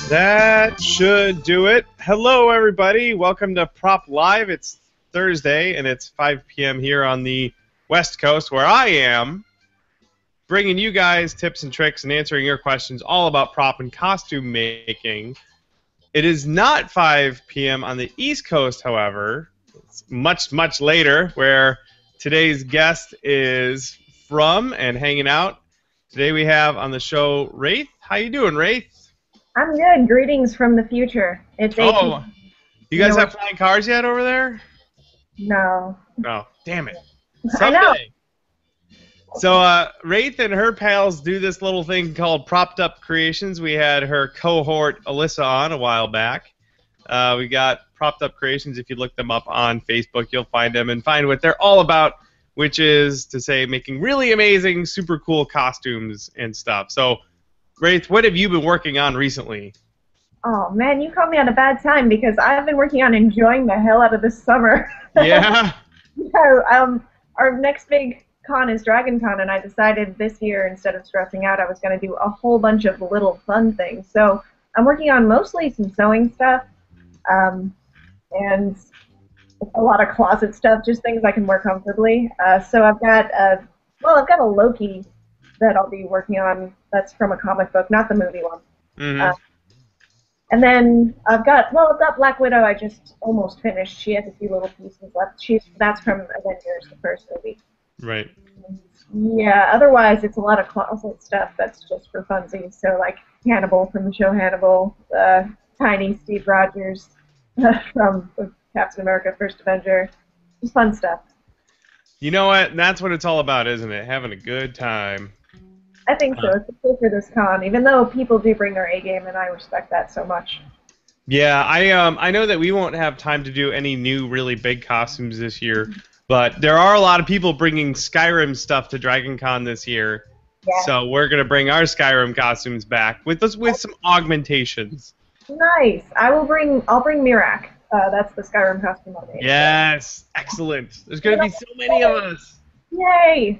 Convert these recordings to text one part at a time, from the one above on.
That should do it. Hello, everybody. Welcome to Prop Live. It's Thursday, and it's 5 p.m. here on the West Coast, where I am, bringing you guys tips and tricks and answering your questions all about prop and costume making. It is not 5 p.m. on the East Coast, however. It's much, much later, where today's guest is from and hanging out. Today we have on the show Reith. How you doing, Reith? I'm good. Greetings from the future. It's 8 Oh, you guys have flying cars yet over there? No. No, damn it. I know. Someday. So, Reith and her pals do this little thing called Propped Up Creations. We had her cohort Alyssa on a while back. We got Propped Up Creations. If you look them up on Facebook, you'll find them and find what they're all about, which is to say making really amazing, super cool costumes and stuff. So, Reith, what have you been working on recently? Oh, man, you caught me at a bad time because I've been working on enjoying the hell out of this summer. Yeah? Our next big con is Dragon Con, and I decided this year, instead of stressing out, I was going to do a whole bunch of little fun things. So I'm working on mostly some sewing stuff and a lot of closet stuff, just things I can wear comfortably. So I've got a Loki that I'll be working on. That's from a comic book, not the movie one. Mm-hmm. And then I've got Black Widow. I just almost finished. She has a few little pieces left. That's from Avengers, the first movie. Right. Yeah. Otherwise, it's a lot of closet stuff that's just for funsies. So like Hannibal from the show Hannibal, Tiny Steve Rogers from Captain America: First Avenger. Just fun stuff. You know what? That's what it's all about, isn't it? Having a good time. I think so, especially for this con, even though people do bring their A game, and I respect that so much. Yeah, I know that we won't have time to do any new really big costumes this year, but there are a lot of people bringing Skyrim stuff to Dragon Con this year. Yeah. So we're going to bring our Skyrim costumes back with some augmentations. Nice. I'll bring Mirak. That's the Skyrim costume I made. Yes, excellent. There's going to be so many of us. Yay!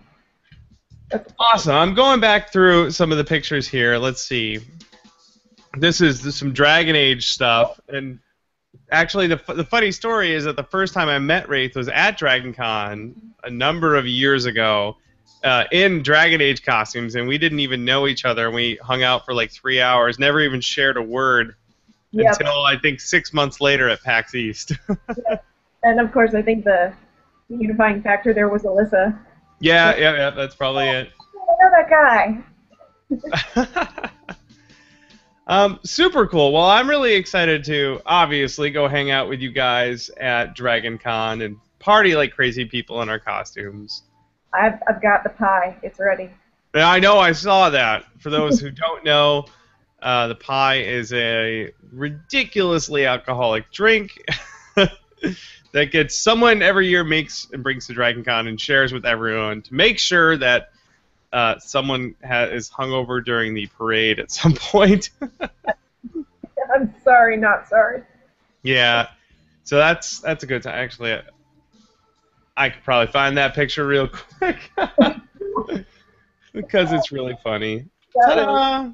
Awesome. I'm going back through some of the pictures here. Let's see. This is some Dragon Age stuff, and actually the funny story is that the first time I met Reith was at Dragon Con a number of years ago in Dragon Age costumes, and we didn't even know each other. We hung out for like 3 hours, never even shared a word until I think 6 months later at PAX East. Yep. And of course, I think the unifying factor there was Alyssa. Yeah, that's probably it. I know that guy. Super cool. Well, I'm really excited to obviously go hang out with you guys at Dragon Con and party like crazy people in our costumes. I've got the pie. It's ready. Yeah, I know. I saw that. For those who don't know, the pie is a ridiculously alcoholic drink that someone every year makes and brings to Dragon Con and shares with everyone to make sure that someone is hungover during the parade at some point. I'm sorry, not sorry. Yeah, so that's a good time. Actually, I could probably find that picture real quick because it's really funny. Ta-da!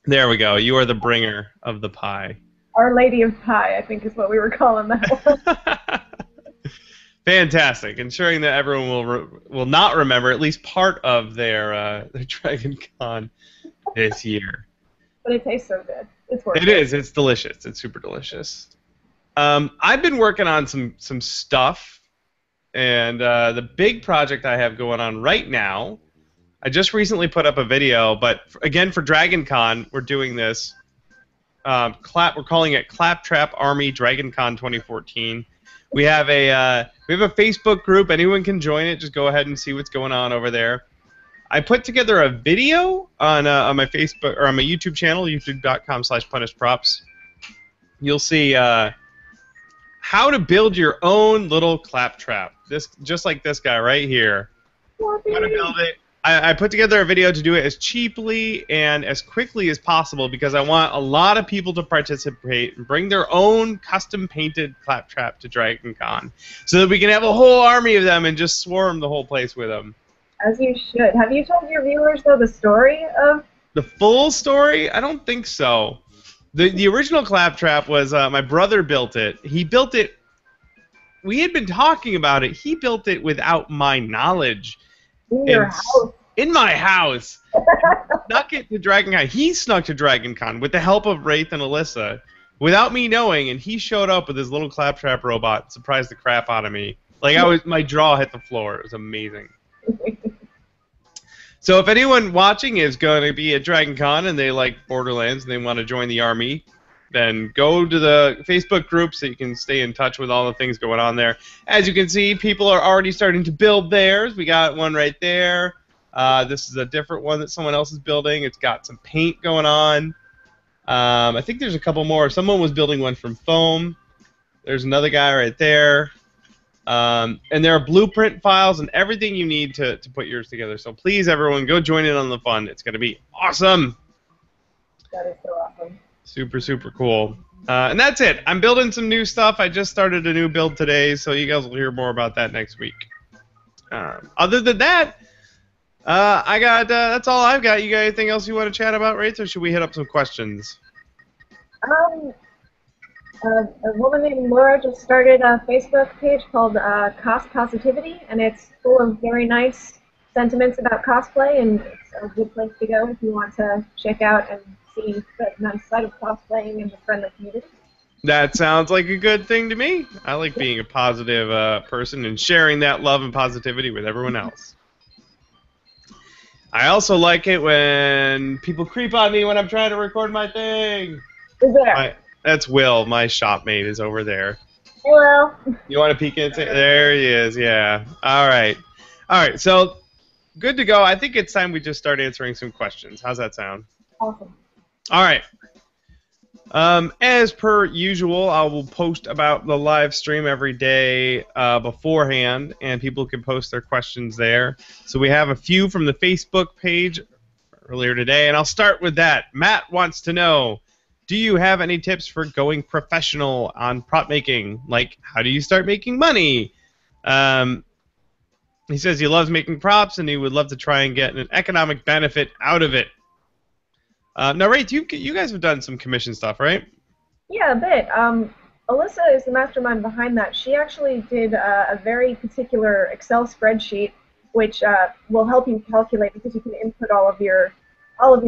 There we go. You are the bringer of the pie. Our Lady of Pie, I think, is what we were calling that one. Fantastic. Ensuring that everyone will not remember at least part of their Dragon Con this year. But it tastes so good. It's worth it. It is. It's delicious. It's super delicious. I've been working on some stuff, and the big project I have going on right now, I just recently put up a video, but again for Dragon Con, we're doing this. We're calling it Claptrap Army Dragon Con 2014. We have a Facebook group. Anyone can join it. Just go ahead and see what's going on over there. I put together a video on my Facebook or on my YouTube channel, youtube.com/punishedprops. You'll see how to build your own little claptrap. Just like this guy right here. How to build it. I put together a video to do it as cheaply and as quickly as possible because I want a lot of people to participate and bring their own custom-painted claptrap to Dragon Con so that we can have a whole army of them and just swarm the whole place with them. As you should. Have you told your viewers, though, the story of... The full story? I don't think so. The original claptrap was my brother built it. He built it. We had been talking about it. He built it without my knowledge. In your And house. in my house. Snuck it to Dragon Con. He snuck to Dragon Con with the help of Reith and Alyssa without me knowing, and he showed up with his little claptrap robot and surprised the crap out of me. Like my jaw hit the floor. It was amazing. So if anyone watching is going to be at Dragon Con and they like Borderlands and they want to join the army, then go to the Facebook group so you can stay in touch with all the things going on there. As you can see, people are already starting to build theirs. We got one right there. This is a different one that someone else is building. It's got some paint going on. I think there's a couple more. Someone was building one from foam. There's another guy right there. And there are blueprint files and everything you need to put yours together. So please, everyone, go join in on the fun. It's going to be awesome. That is so awesome. Super, super cool. And that's it. I'm building some new stuff. I just started a new build today, so you guys will hear more about that next week. Other than that, that's all I've got. You got anything else you want to chat about, Reith, or should we hit up some questions? A woman named Laura just started a Facebook page called Cost Positivity, and it's full of very nice sentiments about cosplay, and it's a good place to go if you want to check out and see the nice side of cosplaying and the friendly community. That sounds like a good thing to me. I like being a positive person and sharing that love and positivity with everyone else. I also like it when people creep on me when I'm trying to record my thing. Who's there? That's Will, my shopmate, is over there. Hello. You want to peek in? There he is, yeah. All right. So, good to go. I think it's time we just start answering some questions. How's that sound? Awesome. All right. As per usual, I will post about the live stream every day beforehand, and people can post their questions there. So we have a few from the Facebook page earlier today, and I'll start with that. Matt wants to know, do you have any tips for going professional on prop making? Like, how do you start making money? He says he loves making props, and he would love to try and get an economic benefit out of it. Now, Reith, you guys have done some commission stuff, right? Yeah, a bit. Alyssa is the mastermind behind that. She actually did a very particular Excel spreadsheet, which will help you calculate, because you can input all of your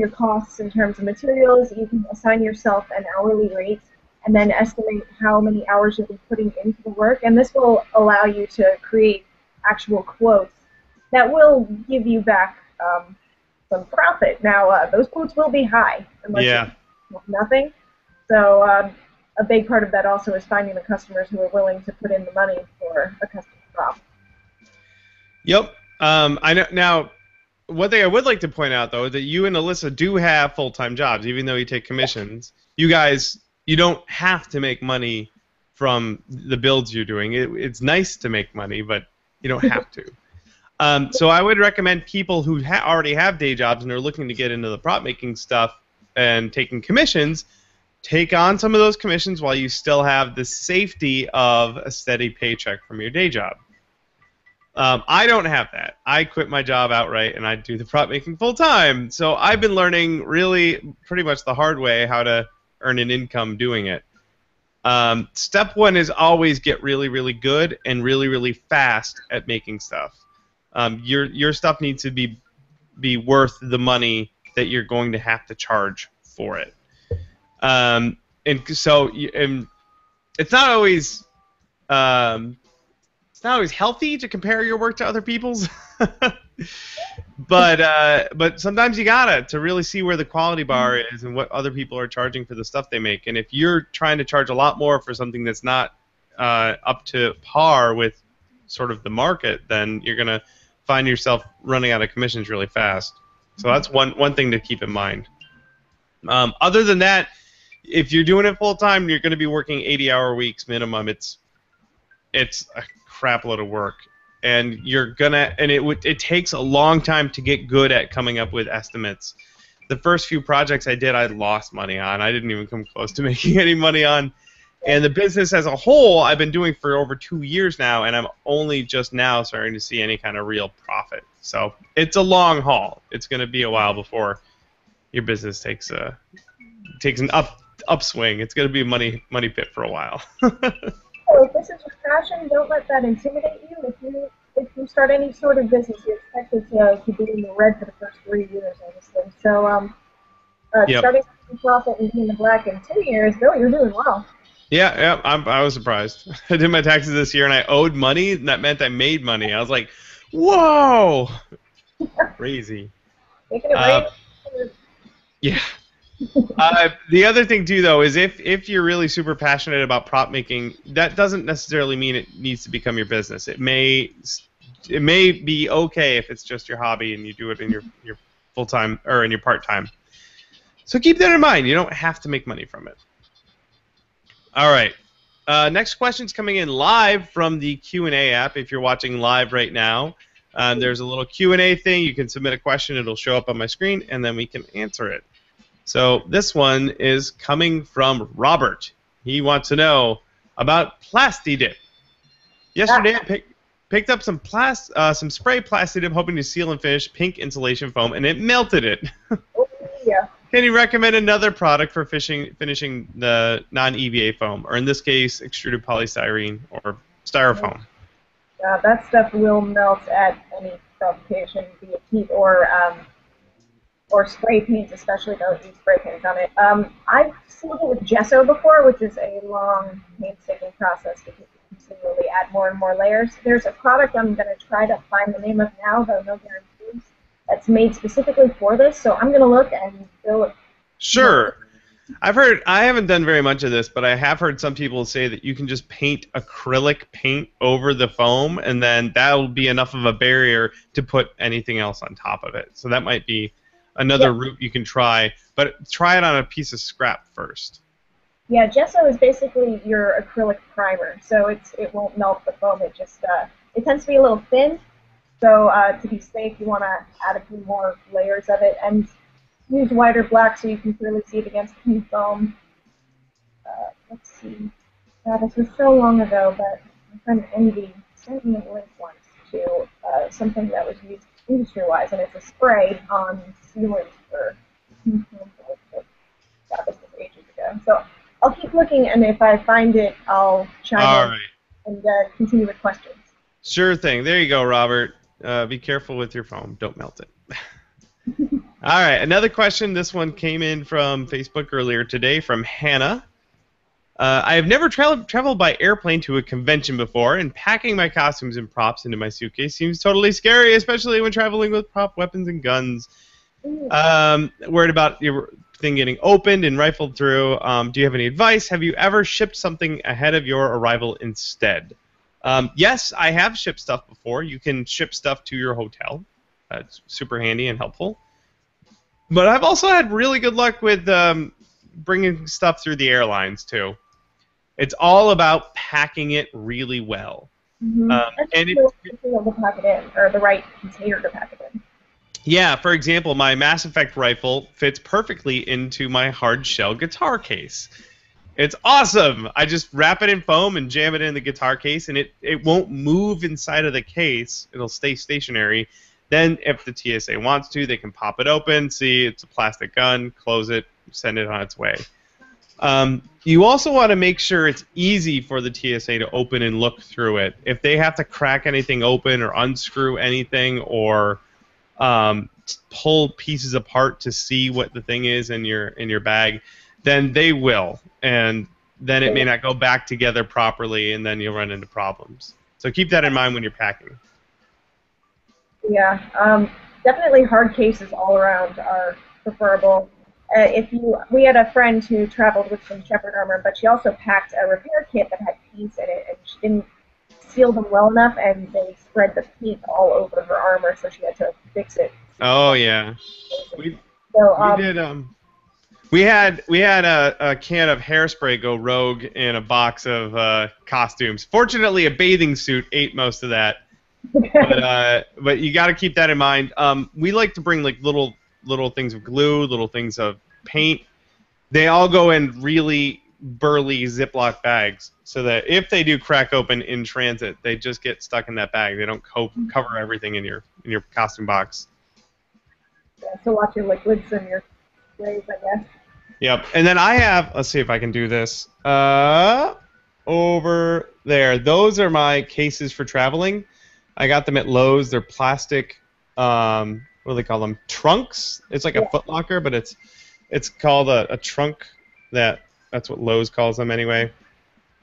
costs in terms of materials. You can assign yourself an hourly rate and then estimate how many hours you'll be putting into the work. And this will allow you to create actual quotes that will give you back some profit. Now, those quotes will be high unless you have nothing. So a big part of that also is finding the customers who are willing to put in the money for a custom prop. Yep. I know. Now, one thing I would like to point out, though, is that you and Alyssa do have full-time jobs, even though you take commissions. You guys, you don't have to make money from the builds you're doing. It's nice to make money, but you don't have to. So I would recommend people who already have day jobs and are looking to get into the prop making stuff and taking commissions, take on some of those commissions while you still have the safety of a steady paycheck from your day job. I don't have that. I quit my job outright and I do the prop making full time. So I've been learning really pretty much the hard way how to earn an income doing it. Step one is always get really, really good and really, really fast at making stuff. Your stuff needs to be worth the money that you're going to have to charge for it. And so it's not always healthy to compare your work to other people's, but sometimes you gotta to really see where the quality bar is and what other people are charging for the stuff they make. And if you're trying to charge a lot more for something that's not up to par with sort of the market, then you're gonna find yourself running out of commissions really fast. So that's one thing to keep in mind. Other than that, if you're doing it full time, you're going to be working 80-hour weeks minimum. It's a crap load of work, and it takes a long time to get good at coming up with estimates. The first few projects I did, I lost money on. I didn't even come close to making any money on. And the business as a whole, I've been doing for over 2 years now, and I'm only just now starting to see any kind of real profit. So it's a long haul. It's going to be a while before your business takes an upswing. It's going to be a money pit for a while. So if this is your passion, don't let that intimidate you. If you start any sort of business, you expect it to be in the red for the first 3 years, honestly. So Yep. starting with profit and being in the black in 2 years, Bill, you're doing well. Yeah, yeah. I was surprised. I did my taxes this year, and I owed money, and that meant I made money. I was like, whoa, crazy. Making it Uh, rain. yeah. The other thing too, though, is if you're really super passionate about prop making, that doesn't necessarily mean it needs to become your business. It may be okay if it's just your hobby and you do it in your full time or in your part time. So keep that in mind. You don't have to make money from it. All right. Next question's coming in live from the Q&A app. If you're watching live right now, there's a little Q&A thing. You can submit a question. It'll show up on my screen, and then we can answer it. So this one is coming from Robert. He wants to know about Plastidip. Yesterday, I picked up some spray Plastidip, hoping to seal and finish pink insulation foam, and it melted it. Oh, yeah. Can you recommend another product for finishing the non-EVA foam, or in this case, extruded polystyrene or styrofoam? That stuff will melt at any provocation, be it heat or spray paints, especially don't use spray paints on it. I've sealed it with gesso before, which is a long, painstaking process because you continually add more and more layers. There's a product I'm going to try to find the name of now, though no guarantees, that's made specifically for this, so I'm going to look and fill it. Sure. I haven't done very much of this, but I have heard some people say that you can just paint acrylic paint over the foam, and then that'll be enough of a barrier to put anything else on top of it. So that might be another route you can try, but try it on a piece of scrap first. Yeah, gesso is basically your acrylic primer, so it won't melt the foam. It just it tends to be a little thin, so to be safe, you want to add a few more layers of it and use white or black so you can clearly see it against the pink foam. Let's see. This was so long ago, but my friend Envy sent me a link once to something that was used industry-wise, and it's a spray on sealant for that was ages ago. So I'll keep looking, and if I find it, I'll chime in and continue with questions. Sure thing. There you go, Robert. Be careful with your foam. Don't melt it. All right, another question. This one came in from Facebook earlier today from Hannah. I have never traveled by airplane to a convention before, and packing my costumes and props into my suitcase seems totally scary, especially when traveling with prop weapons and guns. Worried about your thing getting opened and rifled through. Do you have any advice? Have you ever shipped something ahead of your arrival instead? Yes, I have shipped stuff before. You can ship stuff to your hotel. That's super handy and helpful. But I've also had really good luck with bringing stuff through the airlines, too. It's all about packing it really well. Mm-hmm. And to pack it in, or the right container to pack it in. Yeah, for example, my Mass Effect rifle fits perfectly into my hard shell guitar case. It's awesome! I just wrap it in foam and jam it in the guitar case, and it won't move inside of the case. It'll stay stationary. Then, if the TSA wants to, they can pop it open, see it's a plastic gun, close it, send it on its way. You also want to make sure it's easy for the TSA to open and look through it. If they have to crack anything open or unscrew anything or pull pieces apart to see what the thing is in your bag, then they will, and then it may not go back together properly, and then you'll run into problems. So keep that in mind when you're packing. Yeah, definitely hard cases all around are preferable. We had a friend who traveled with some shepherd armor, but she also packed a repair kit that had paints in it, and she didn't seal them well enough, and they spread the paint all over her armor, so she had to fix it. Oh yeah, we had a can of hairspray go rogue in a box of costumes. Fortunately, a bathing suit ate most of that. But you got to keep that in mind. We like to bring like little things of glue, little things of paint. They all go in really burly Ziploc bags, so that if they do crack open in transit, they just get stuck in that bag. They don't cover everything in your costume box. Yeah, so watch your liquids and your sprays, I guess. Yep. And then I have, let's see if I can do this. Over there. Those are my cases for traveling. I got them at Lowe's. They're plastic, what do they call them? Trunks. It's like a Yeah. Foot Locker, but it's called a trunk. That's what Lowe's calls them anyway.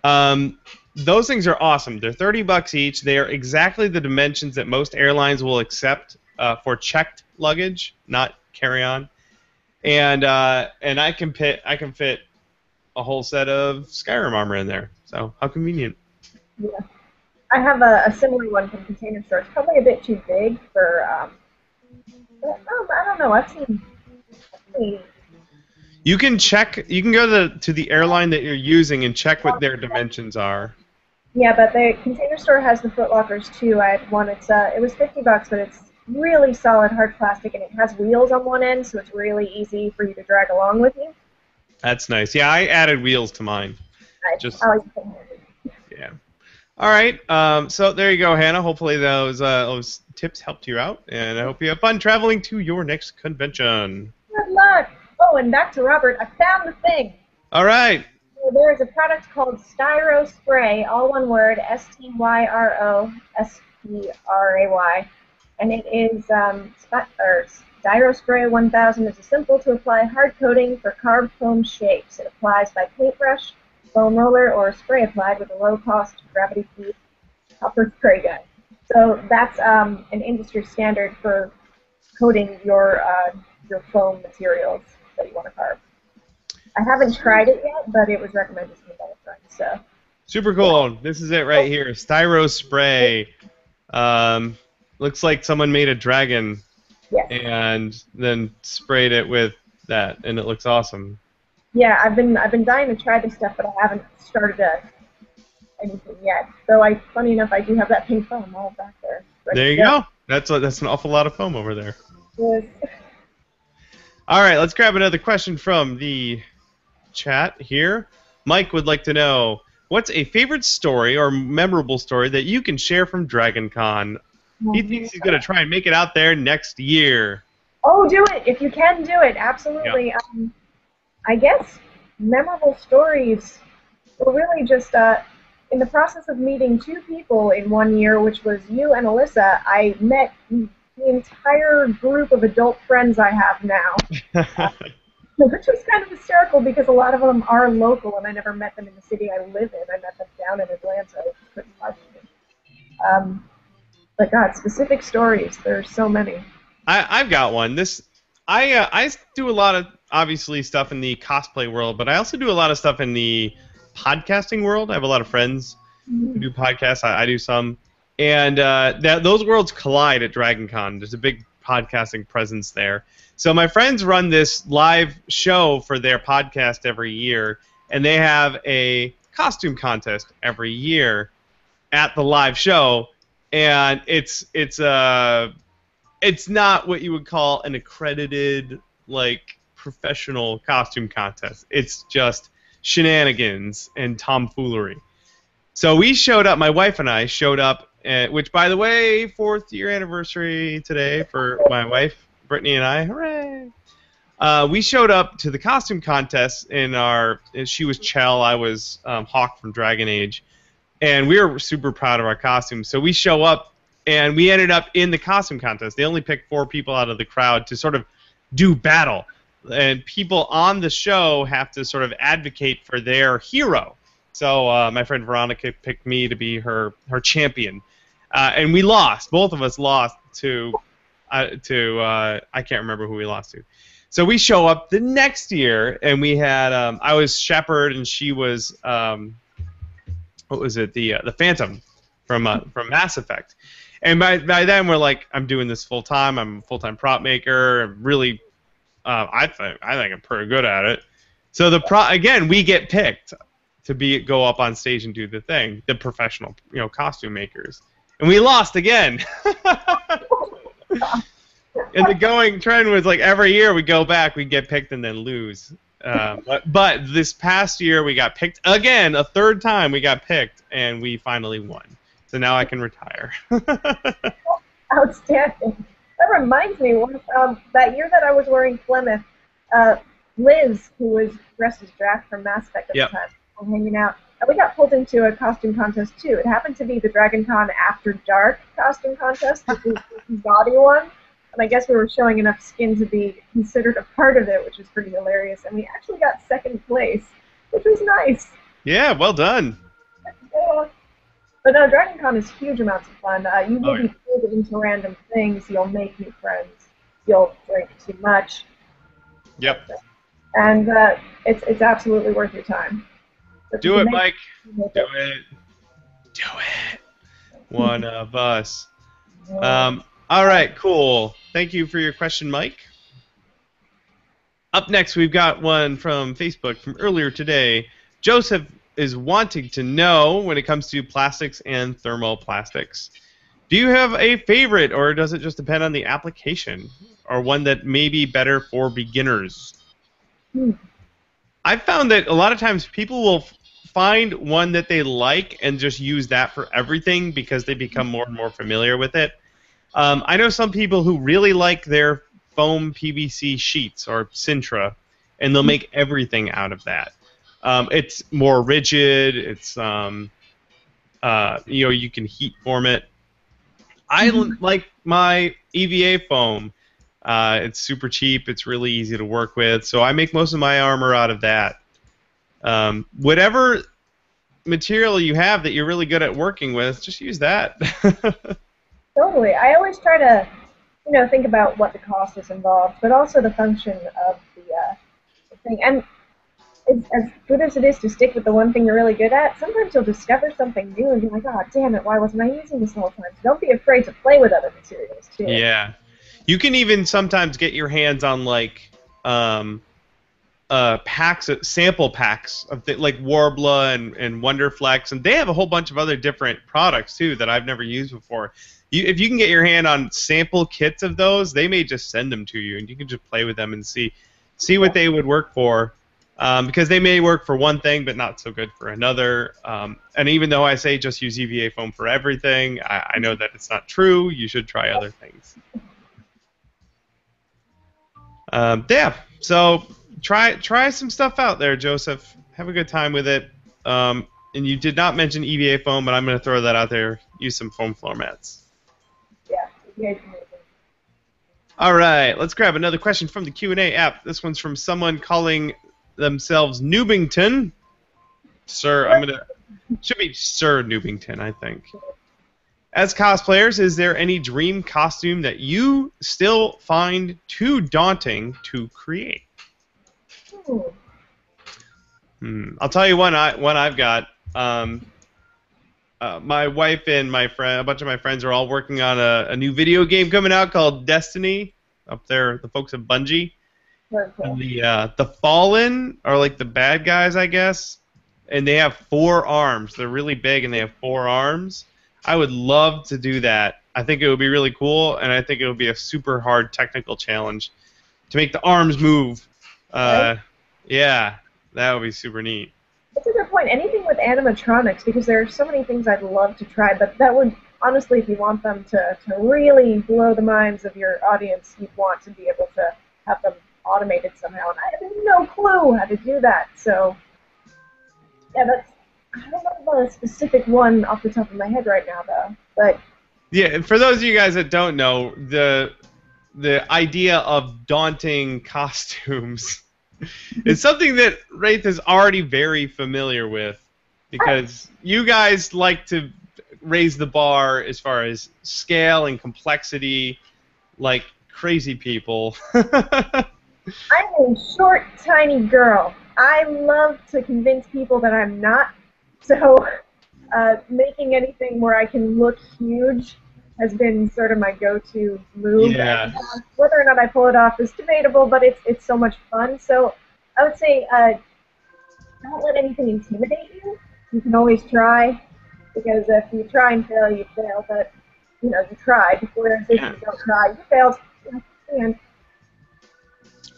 Um, those things are awesome. They're $30 each. They are exactly the dimensions that most airlines will accept for checked luggage, not carry-on. And I can fit a whole set of Skyrim armor in there. So how convenient. Yeah. I have a similar one from Container Store. It's probably a bit too big for. But, I don't know. I've seen. You can check. You can go to the airline that you're using and check what their dimensions are. Yeah, but the Container Store has the Foot Lockers too. I had one. It was $50, but it's really solid hard plastic, and it has wheels on one end, so it's really easy for you to drag along with you. That's nice. Yeah, I added wheels to mine. Just I like it. yeah. All right. So there you go, Hannah. Hopefully those tips helped you out, and I hope you have fun traveling to your next convention. Good luck. Oh, and back to Robert. I found the thing. All right. So there is a product called Styro Spray, all one word, STYROSPRAY, and it is Styro Spray 1000 is a simple to apply hard coating for carved foam shapes. It applies by paintbrush, foam roller, or spray applied with a low-cost gravity-feed copper spray gun. So that's an industry standard for coating your foam materials that you want to carve. I haven't tried it yet, but it was recommended to me by a friend. So Super cool. This is it right here. Styro spray. Looks like someone made a dragon yes, and then sprayed it with that, and it looks awesome. yeah, I've been dying to try this stuff, but I haven't started anything yet. So funny enough, I do have that pink foam all back there. There you go. That's an awful lot of foam over there. Yes. All right, let's grab another question from the chat here. Mike would like to know, what's a favorite story or memorable story that you can share from Dragon Con? He thinks he's going to try and make it out there next year. Oh, do it if you can do it. Absolutely. Yep. I guess memorable stories were really just in the process of meeting two people in 1 year, which was you and Alyssa. I met the entire group of adult friends I have now. Which was kind of hysterical because a lot of them are local, and I never met them in the city I live in. I met them down in Atlanta, which is pretty hard. But God, specific stories. There's so many. I've got one. I do a lot of obviously stuff in the cosplay world, but I also do a lot of stuff in the podcasting world. I have a lot of friends who do podcasts. I do some, and those worlds collide at Dragon Con. There's a big podcasting presence there. So my friends run this live show for their podcast every year, and they have a costume contest every year at the live show, and it's not what you would call an accredited professional costume contest. It's just shenanigans and tomfoolery. So we showed up. My wife and I showed up, which, by the way, 4th year anniversary today for my wife. Brittany and I, hooray! We showed up to the costume contest she was Chell, I was Hawk from Dragon Age, and we were super proud of our costumes. So we show up, and we ended up in the costume contest. They only picked 4 people out of the crowd to sort of do battle, and people on the show have to sort of advocate for their hero. So my friend Veronica picked me to be her champion, and we lost. Both of us lost to I can't remember who we lost to. So we show up the next year, and we had I was Shepard, and she was what was it? The Phantom from Mass Effect. And by then we're like, I'm doing this full time. I'm a full-time prop maker. I'm really, I think I'm pretty good at it. So again, we get picked to go up on stage and do the thing. The professional, costume makers, and we lost again. And the going trend was every year we go back, we get picked and then lose. But this past year we got picked again, a 3rd time we got picked, and we finally won. So now I can retire. Outstanding. That reminds me, that year that I was wearing Plymouth, Liz, who was dressed as Drac from Mass Effect at the Yep. time, were hanging out. And we got pulled into a costume contest too. It happened to be the Dragon Con After Dark costume contest, which is the gaudy one. And I guess we were showing enough skin to be considered a part of it, which was pretty hilarious. And we actually got second place, which was nice. Yeah, well done. Yeah. But no, Dragon Con is huge amounts of fun. You will Oh, yeah. be pulled into random things. You'll make new friends. You'll drink too much. Yep. And it's absolutely worth your time. But Do you it, can Mike. make Do it. it. Do it. One of us. All right, cool. Thank you for your question, Mike. Up next, we've got one from Facebook from earlier today. Joseph is wanting to know when it comes to plastics and thermoplastics. Do you have a favorite, or does it just depend on the application, or one that may be better for beginners? I've found that a lot of times people will find one that they like and just use that for everything because they become more and more familiar with it. I know some people who really like their foam PVC sheets or Sintra, and they'll make everything out of that. It's more rigid. It's you can heat form it. I like my EVA foam. It's super cheap. It's really easy to work with. So I make most of my armor out of that. Whatever material you have that you're really good at working with, just use that. Totally. I always try to, think about what the cost is involved, but also the function of the thing. And as good as it is to stick with the one thing you're really good at, sometimes you'll discover something new and be like, oh, damn it, why wasn't I using this the whole time? So don't be afraid to play with other materials, too. Yeah. You can even sometimes get your hands on, like, packs, sample packs of like Warbler and Wonderflex, and they have a whole bunch of other different products, too, that I've never used before. If you can get your hand on sample kits of those, they may just send them to you, and you can just play with them and see what they would work for. Because they may work for one thing, but not so good for another. And even though I say just use EVA foam for everything, I know that it's not true. You should try other things. Yeah, so try some stuff out there, Joseph. Have a good time with it. And you did not mention EVA foam, but I'm going to throw that out there. Use some foam floor mats. Yeah. All right, let's grab another question from the Q&A app. This one's from someone calling themselves Newbington. Sir, should be Sir Newbington, I think. As cosplayers, is there any dream costume that you still find too daunting to create? I'll tell you one I've got. My wife and a bunch of my friends are all working on a new video game coming out called Destiny. Up there, the folks at Bungie. And the Fallen are like the bad guys, I guess, and they have 4 arms. They're really big, and they have 4 arms. I would love to do that. I think it would be really cool, and I think it would be a super hard technical challenge to make the arms move. Right. Yeah, that would be super neat. That's a good point. Anything with animatronics, because there are so many things I'd love to try, but that would, honestly, if you want them to really blow the minds of your audience, you'd want to be able to have them automated somehow, and I have no clue how to do that. So, yeah, I don't know about a specific one off the top of my head right now, though. But yeah, for those of you guys that don't know, the idea of daunting costumes is something that Reith is already very familiar with, because you guys like to raise the bar as far as scale and complexity, like crazy people. I'm a short, tiny girl. I love to convince people that I'm not. So making anything where I can look huge has been sort of my go-to move. Yeah. And, whether or not I pull it off is debatable, but it's so much fun. So I would say don't let anything intimidate you. You can always try, because if you try and fail, you fail. But you tried. Whereas if you don't try, you failed. And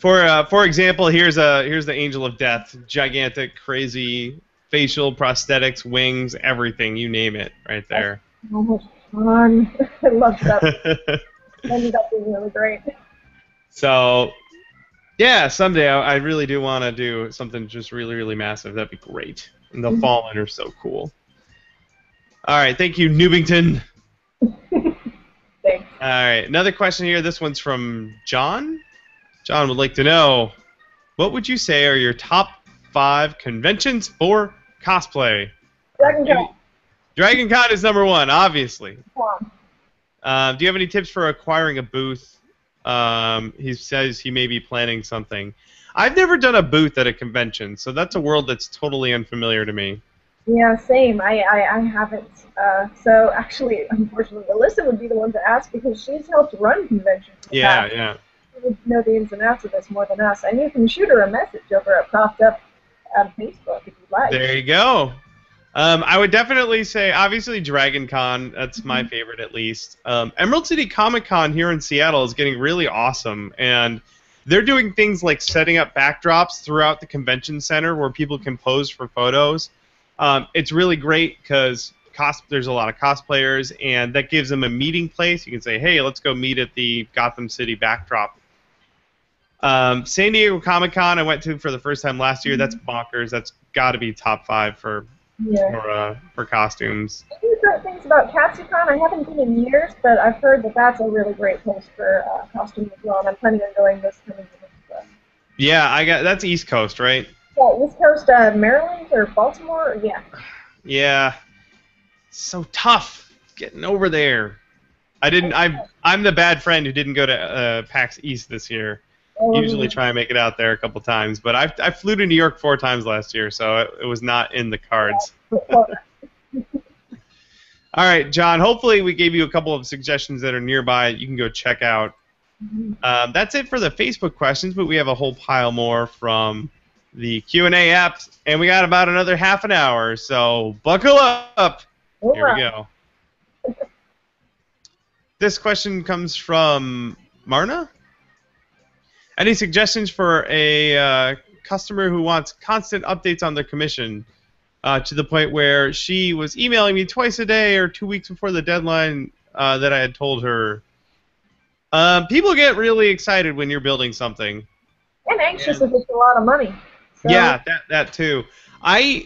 For example, here's the Angel of Death, gigantic, crazy facial prosthetics, wings, everything, you name it, right there. so much fun. I love that. Ended up being really great. So, Yeah, someday I really do want to do something just really, really massive. That'd be great. And the Mhm. Fallen are so cool. All right, thank you, Newbington. Thanks. All right, another question here. This one's from John. John would like to know, what would you say are your top 5 conventions for cosplay? Dragon Any- Con. Dragon Con is number 1, obviously. Con. Do you have any tips for acquiring a booth? He says he may be planning something. I've never done a booth at a convention, so that's a world that's totally unfamiliar to me. Yeah, same. I haven't. So actually, unfortunately, Alyssa would be the one to ask because she's helped run conventions in the Yeah, past. yeah. She would know the ins and outs of this more than us. And you can shoot her a message over at Propped Up on Facebook if you'd like. There you go. I would definitely say, obviously, Dragon Con. That's my Mhm. favorite, at least. Emerald City Comic Con here in Seattle is getting really awesome, and they're doing things like setting up backdrops throughout the convention center where people can pose for photos. It's really great because there's a lot of cosplayers, and that gives them a meeting place. You can say, "Hey, let's go meet at the Gotham City backdrop." San Diego Comic Con I went to for the first time last year. That's bonkers. That's got to be top 5 Yeah. for costumes. I hear great things about Katsucon. I haven't been in years, but I've heard that that's a really great place for costumes as well. And I'm planning on going this coming year. So. Yeah, that's East Coast, right? Yeah, East Coast, Maryland or Baltimore. Yeah. Yeah, so tough getting over there. I didn't. I'm the bad friend who didn't go to PAX East this year. Usually try and make it out there a couple times, but I flew to New York 4 times last year, so it was not in the cards. All right, John. Hopefully, we gave you a couple of suggestions that are nearby. You can go check out. That's it for the Facebook questions, but we have a whole pile more from the Q&A app, and we got about another half an hour. So buckle up. Here we go. This question comes from Marna. Any suggestions for a customer who wants constant updates on their commission to the point where she was emailing me twice a day or 2 weeks before the deadline that I had told her? People get really excited when you're building something. And anxious if it's a lot of money. So. Yeah, that too.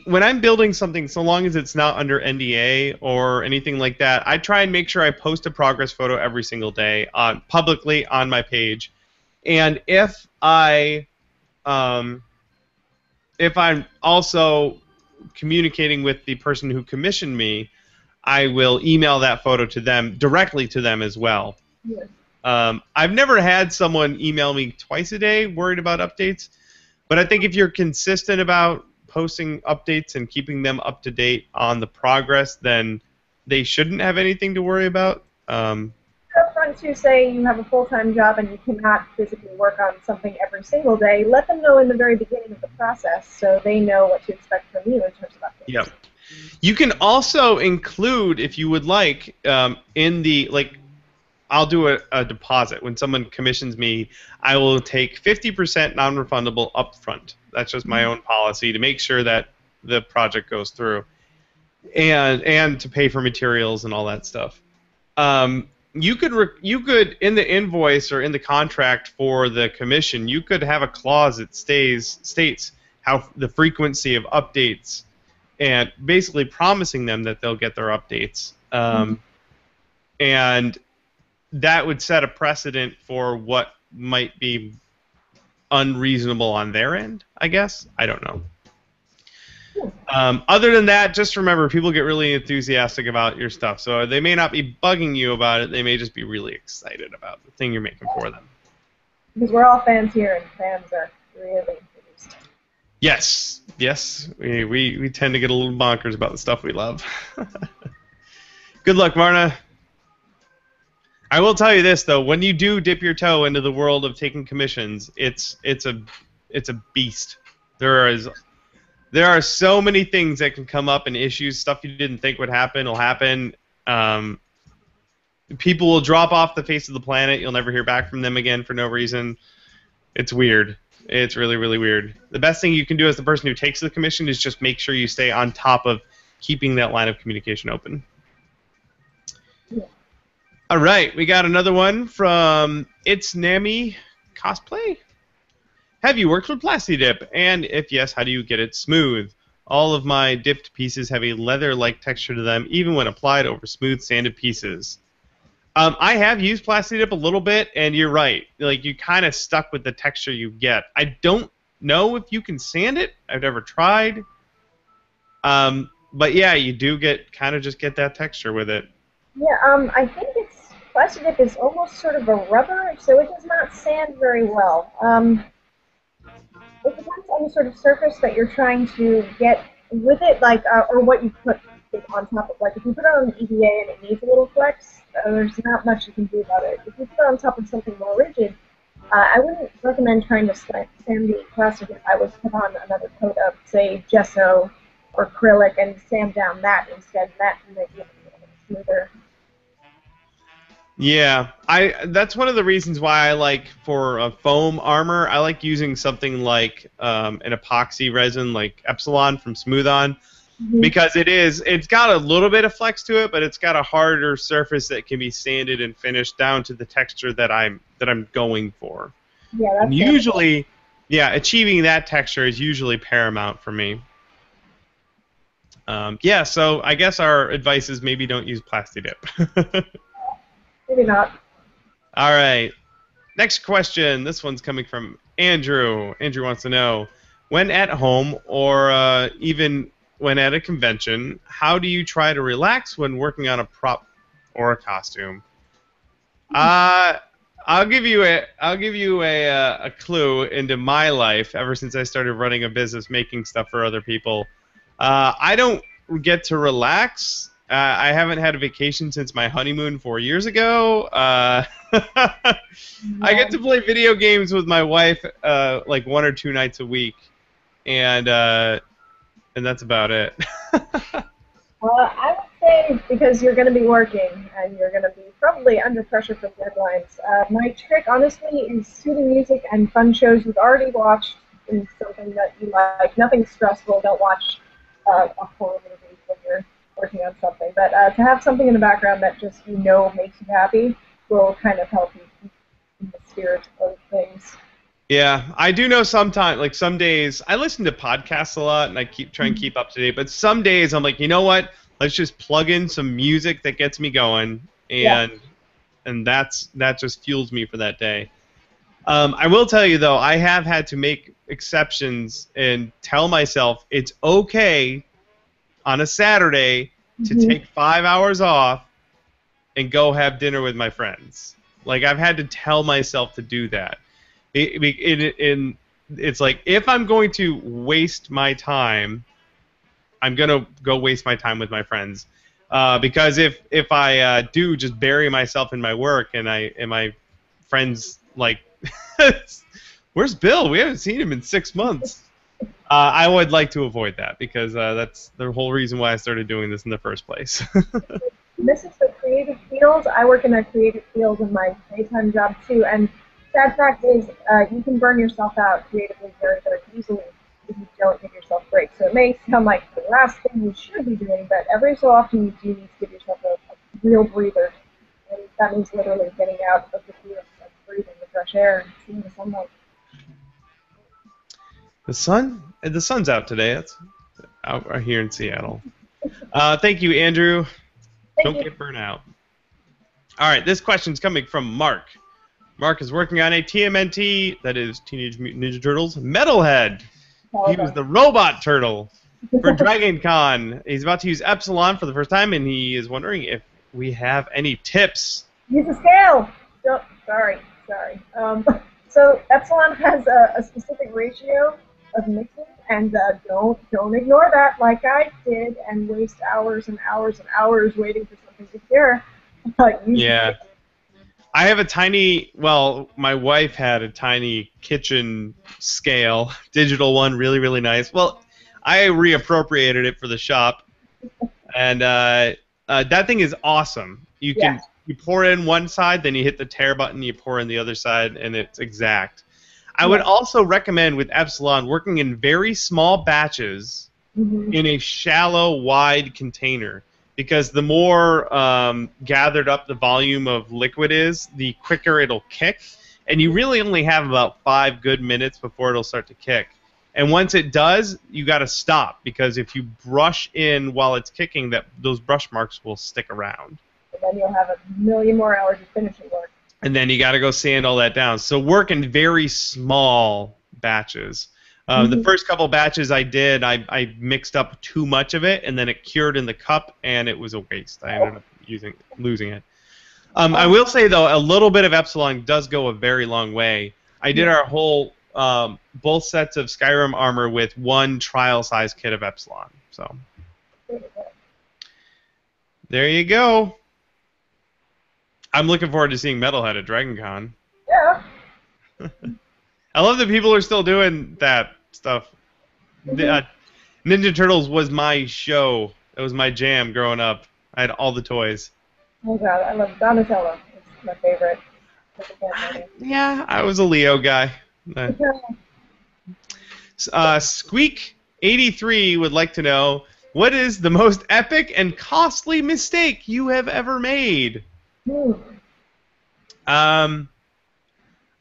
When I'm building something, so long as it's not under NDA or anything like that, I try and make sure I post a progress photo every single day publicly on my page. And if I'm also communicating with the person who commissioned me, I will email that photo to them directly to them as well. Yeah. I've never had someone email me twice a day worried about updates, but I think if you're consistent about posting updates and keeping them up to date on the progress, then they shouldn't have anything to worry about. Upfront to say you have a full-time job and you cannot physically work on something every single day. Let them know in the very beginning of the process so they know what to expect from you in terms of updates. Yep. You can also include, if you would like, in the I'll do a deposit. When someone commissions me, I will take 50% non-refundable upfront. That's just my own policy to make sure that the project goes through, and to pay for materials and all that stuff. You could in the invoice or in the contract for the commission, you could have a clause that states how the frequency of updates, and basically promising them that they'll get their updates. And that would set a precedent for what might be unreasonable on their end, I guess. I don't know. Other than that, just remember, people get really enthusiastic about your stuff. So they may not be bugging you about it. They may just be really excited about the thing you're making for them. Because we're all fans here, and fans are really produced. Yes. We tend to get a little bonkers about the stuff we love. Good luck, Marna. I will tell you this, though. When you do dip your toe into the world of taking commissions, it's a beast. There are so many things that can come up and issues. Stuff you didn't think would happen will happen. People will drop off the face of the planet. You'll never hear back from them again for no reason. It's weird. It's really, really weird. The best thing you can do as the person who takes the commission is just make sure you stay on top of keeping that line of communication open. Yeah. All right, we got another one from It's Nami Cosplay. Have you worked with Plastidip? And if yes, how do you get it smooth? All of my dipped pieces have a leather-like texture to them, even when applied over smooth sanded pieces. I have used Plastidip a little bit, and you're right. Like, you kind of stuck with the texture you get. I don't know if you can sand it. I've never tried. But yeah, you do just get that texture with it. Yeah, I think plastic dip is almost sort of a rubber, so it does not sand very well. It depends on the sort of surface that you're trying to get with it, like, or what you put it on top of. Like, if you put it on an EVA and it needs a little flex, there's not much you can do about it. If you put it on top of something more rigid, I wouldn't recommend trying to sand the plastic dip. I would put on another coat of, say, gesso or acrylic and sand down that instead. That can make it a little bit smoother. Yeah, that's one of the reasons why I like for a foam armor, I like using something like an epoxy resin like Epsilon from Smooth On, because it's got a little bit of flex to it, but it's got a harder surface that can be sanded and finished down to the texture that I'm going for. Yeah, that's and usually, yeah, achieving that texture is usually paramount for me. Yeah, so I guess our advice is maybe don't use Plastidip. Maybe not. All right. Next question. This one's coming from Andrew. Andrew wants to know, when at home or even when at a convention, how do you try to relax when working on a prop or a costume? I'll give you a clue into my life ever since I started running a business making stuff for other people. I don't get to relax. I haven't had a vacation since my honeymoon 4 years ago. I get to play video games with my wife like 1 or 2 nights a week, and that's about it. Well, I would say because you're going to be working and you're going to be probably under pressure for deadlines. My trick, honestly, is soothing music and fun shows you've already watched in something that you like. Nothing stressful. Don't watch a horror movie when you're working on something. But to have something in the background that just makes you happy will kind of help you keep in the spirit of things. Yeah, I do know sometimes, like some days, I listen to podcasts a lot and I try and keep up to date, but some days I'm like, you know what? Let's just plug in some music that gets me going, and that just fuels me for that day. I will tell you, though, I have had to make exceptions and tell myself it's okay on a Saturday to take 5 hours off and go have dinner with my friends. Like, I've had to tell myself to do that. It's like, if I'm going to waste my time, I'm going to go waste my time with my friends. Because if I do just bury myself in my work and my friends, like, where's Bill? We haven't seen him in 6 months. I would like to avoid that because that's the whole reason why I started doing this in the first place. This is the creative field. I work in a creative field in my daytime job too, and sad fact is you can burn yourself out creatively very, very easily if you don't give yourself breaks. So it may sound like the last thing you should be doing, but every so often you do need to give yourself a real breather. And that means literally getting out of the field and breathing the fresh air and seeing the sunlight. The sun's out today. It's out right here in Seattle. Thank you, Andrew. Don't get burnt out. All right, this question's coming from Mark. Mark is working on a TMNT, that is Teenage Mutant Ninja Turtles, Metalhead. He was the robot turtle for Dragon Con. He's about to use Epsilon for the first time, and he is wondering if we have any tips. Use a scale. Sorry. So Epsilon has a specific ratio of mixing, and don't ignore that like I did and waste hours and hours and hours waiting for something to cure. Yeah. I have my wife had a tiny kitchen scale, digital one, really, really nice. Well, I reappropriated it for the shop, and that thing is awesome. You pour in one side, then you hit the tear button, you pour in the other side, and it's exact. I would also recommend with Epsilon working in very small batches in a shallow, wide container. Because the more gathered up the volume of liquid is, the quicker it'll kick. and you really only have about 5 good minutes before it'll start to kick. And once it does, you got to stop, because if you brush in while it's kicking, those brush marks will stick around. And then you'll have a million more hours of finishing work. And then you got to go sand all that down. So work in very small batches. The first couple batches I did, I mixed up too much of it, and then it cured in the cup, and it was a waste. I ended up losing it. I will say, though, a little bit of Epsilon does go a very long way. I did our whole, both sets of Skyrim armor with 1 trial-size kit of Epsilon. So there you go. I'm looking forward to seeing Metalhead at DragonCon. Yeah. I love that people are still doing that stuff. Ninja Turtles was my show. It was my jam growing up. I had all the toys. Oh god, I love Donatello. It's my favorite. Yeah, I was a Leo guy. Squeak83 would like to know, what is the most epic and costly mistake you have ever made? I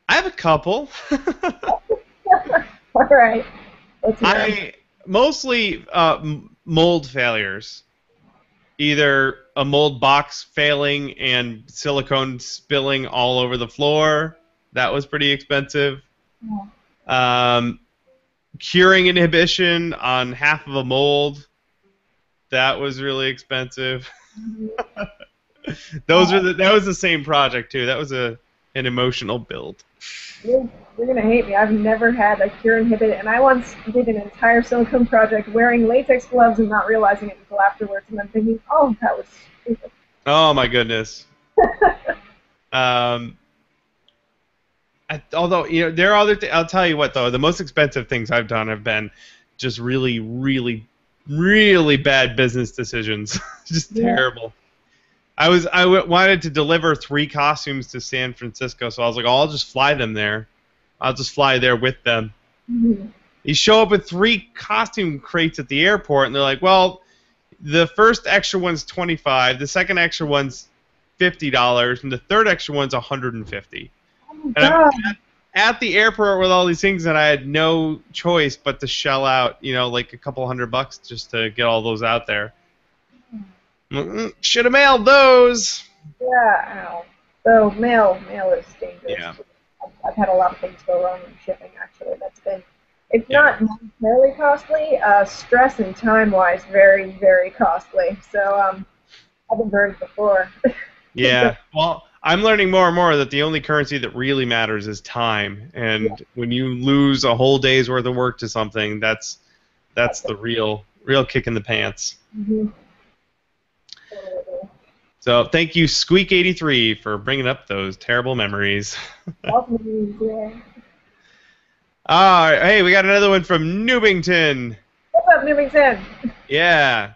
have a couple. All right. Mostly mold failures. Either a mold box failing and silicone spilling all over the floor. That was pretty expensive. Yeah. Curing inhibition on half of a mold. That was really expensive. That was the same project too. That was an emotional build. You're gonna hate me. I've never had a cure inhibit, and I once did an entire silicone project wearing latex gloves and not realizing it until afterwards, and then thinking, "Oh, that was stupid." Oh my goodness. Although there are other I'll tell you what though, the most expensive things I've done have been just really, really, really bad business decisions. Just terrible. I wanted to deliver 3 costumes to San Francisco, so I was like, oh, I'll just fly them there. I'll just fly there with them. You show up with 3 costume crates at the airport, and they're like, well, the first extra one's $25, the second extra one's $50, and the third extra one's $150. Oh, and I'm at the airport with all these things, and I had no choice but to shell out, like a couple $100 just to get all those out there. Should have mailed those. Yeah, ow. So mail is dangerous. Yeah. I've had a lot of things go wrong in shipping, actually. It's not monetarily costly, stress and time-wise, very, very costly. So I've been burned before. Yeah, well, I'm learning more and more that the only currency that really matters is time. And when you lose a whole day's worth of work to something, that's the real kick in the pants. So thank you, Squeak83, for bringing up those terrible memories. All right, hey, we got another one from Newbington. What's up, Newbington? Yeah.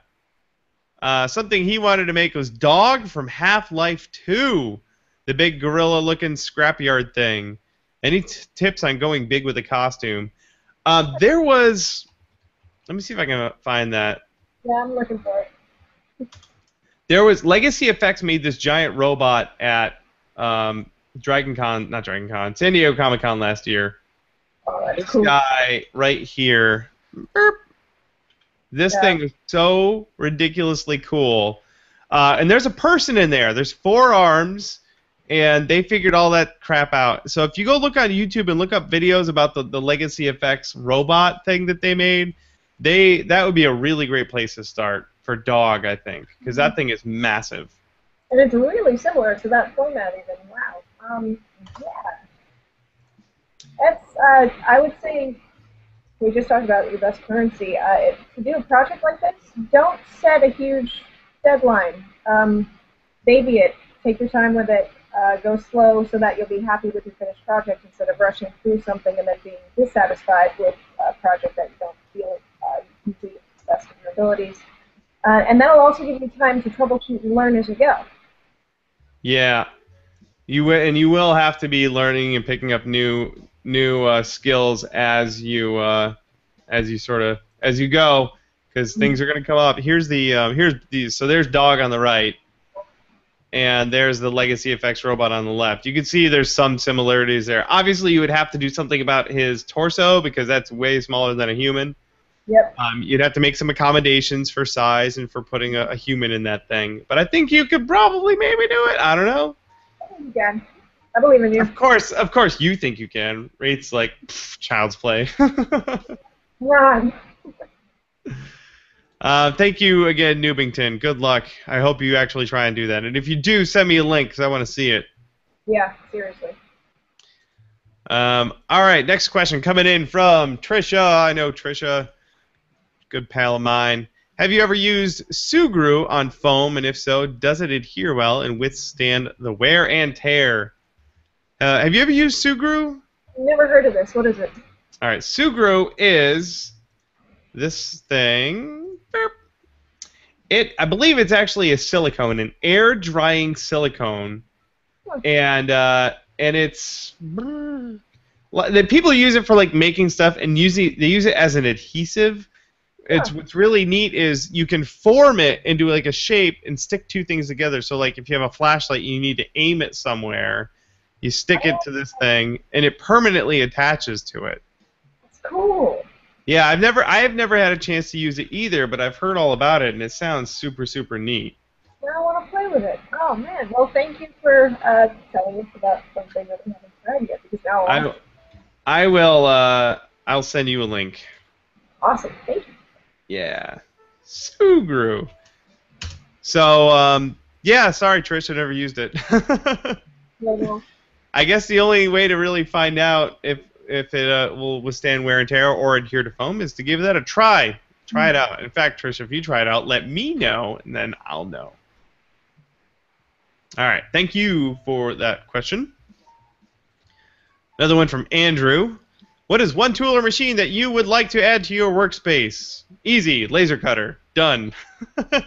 Something he wanted to make was Dog from Half-Life 2, the big gorilla-looking scrapyard thing. Any tips on going big with a costume? There was... Let me see if I can find that. Yeah, I'm looking for it. There was Legacy Effects made this giant robot at San Diego Comic-Con last year. Oh, that's this cool. guy right here. Burp. This thing is so ridiculously cool. And there's a person in there. There's 4 arms, and they figured all that crap out. So if you go look on YouTube and look up videos about the Legacy Effects robot thing that they made, that would be a really great place to start for Dog, I think, because that thing is massive. And it's really similar to that format even. Wow. Yeah. That's, I would say, we just talked about your best currency. To do a project like this, don't set a huge deadline. Baby it. Take your time with it. Go slow so that you'll be happy with your finished project instead of rushing through something and then being dissatisfied with a project that you don't feel you complete to the best of your abilities. And that'll also give you time to troubleshoot and learn as you go. Yeah, you will have to be learning and picking up new skills as you go, because things are going to come up. So there's Dog on the right. and there's the Legacy Effects robot on the left. You can see there's some similarities there. Obviously, you would have to do something about his torso because that's way smaller than a human. Yep. You'd have to make some accommodations for size and for putting a human in that thing. But I think you could probably maybe do it. I don't know. I think you can. I believe in you. Of course, you think you can. Reith's like, child's play. Ron. Thank you again, Newbington. Good luck. I hope you actually try and do that. And if you do, send me a link because I want to see it. Yeah, seriously. All right, next question coming in from Trisha. I know Trisha, good pal of mine. Have you ever used Sugru on foam, and if so, does it adhere well and withstand the wear and tear? Have you ever used Sugru? Never heard of this. What is it? All right, Sugru is this thing. I believe it's actually a silicone, an air drying silicone, and it's the people use it for like making stuff and they use it as an adhesive. What's really neat is you can form it into like a shape and stick two things together. So like if you have a flashlight, you need to aim it somewhere. You stick it to this thing, and it permanently attaches to it. That's cool. Yeah, I have never had a chance to use it either, but I've heard all about it, and it sounds super, super neat. Now I want to play with it. Oh man! Well, thank you for telling us about something that we haven't tried yet. Because now I will. I'll send you a link. Awesome. Thank you. Yeah, Sugru. So yeah, sorry, Trish, I never used it. No. I guess the only way to really find out if it will withstand wear and tear or adhere to foam is to give that a try. Try it out. In fact, Trish, if you try it out, let me know, and then I'll know. All right. Thank you for that question. Another one from Andrew. What is one tool or machine that you would like to add to your workspace? Easy. Laser cutter. Done. Only